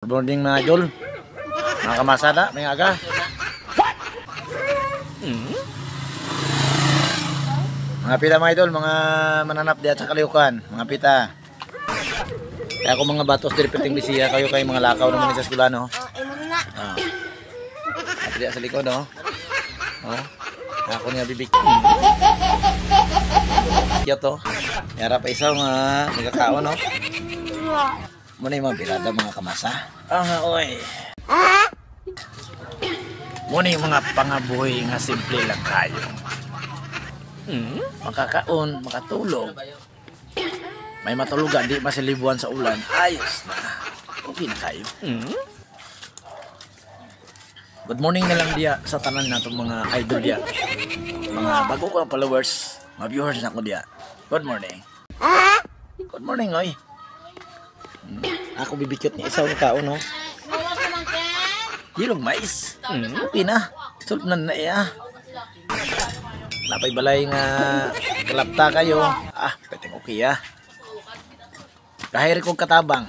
Good morning mga idol. Mga kamasada, may aga. Mga pita mga idol, mga mananap diyan sa Kaliukan. Mga pita. Kaya ako mga batos diri perting bisiya, kayo kay mga lakaw naman sa eskwela no. At diyan sa likod no. Oh. Ako niya bibig. Yato. Yara pa isaw nga nagkakaon no. Muna yung mga pirada mga kamasa. Oy. Muna yung mga pangabuhi nga simple lang kayo. Makakaon, makatulog. May matulugan, di masilibuan sa ulan. Ayos na. Okay na kayo. Good morning na lang diya sa tanan natong mga idol diya. Mga bago ko followers, mga viewers na ko diya. Good morning. Good morning, oy. Ako bibikot ni isaw kaon no. Hilog mais. Okay na. Sulpnan na iya. Napay balay nga kalapta kayo. Peteng okay Kahiri kong katabang.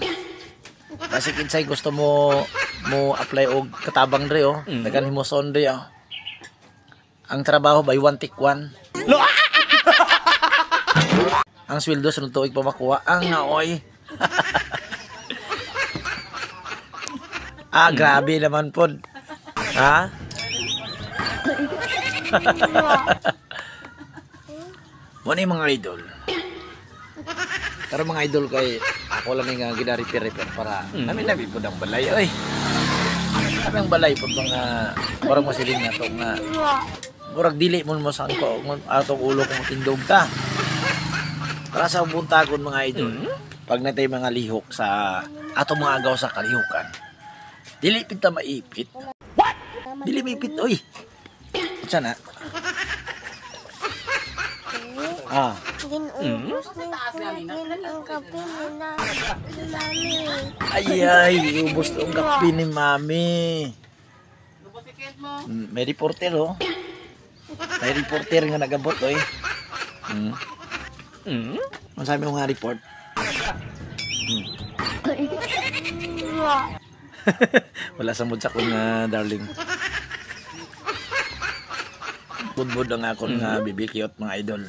Kasi kinsay gusto mo apply og katabang dre oh. Dagan himoson dre oh. Ang trabaho by one take one. Ang sweldo sunod tuig pa makuha. Ang oy. Grabe naman po. Ha? Muna yung mga idol. Pero mga idol kay ako lang nga gina-repair para namin po ng balay. Oy. Kami ang balay po mga parang masiling na ito nga. Murag dili mo saan ko atong ulo kung tindog ka. Para sa buntagon mga idol. Pag natay mga lihok sa atong mga agaw sa kalihukan. Dili pita maipit. What? Dili maipit, oy. Sana. Ginubos ni ang kape na mami. Ay, ubos tong kape ni mami. May reporter oh. May reporter nga nagabot oy. Ano sabi mo nga report? Wala sa mood sa kong darling. Budbud ang akong bibikiot mga idol.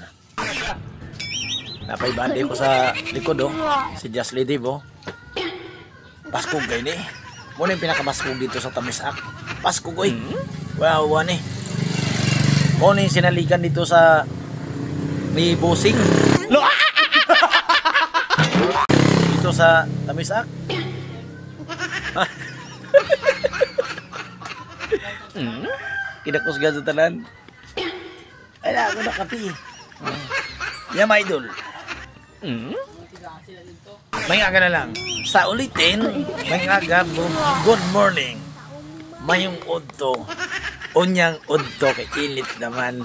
Napay bandi ko sa likod oh. Si Just Lady oh. Paskog gay ni. Muna yung pinakabaskog dito sa Tamisak. Paskog oy. Wow, ni. Muna yung sinalikan dito sa ni Busing. Dito sa Tamisak. Kinakos gado talan. Ay na ako na kapi. Yeah, my idol. May aga na lang. Sa ulitin, may aga, good morning. Mayong udto. Unyang udto kay init naman.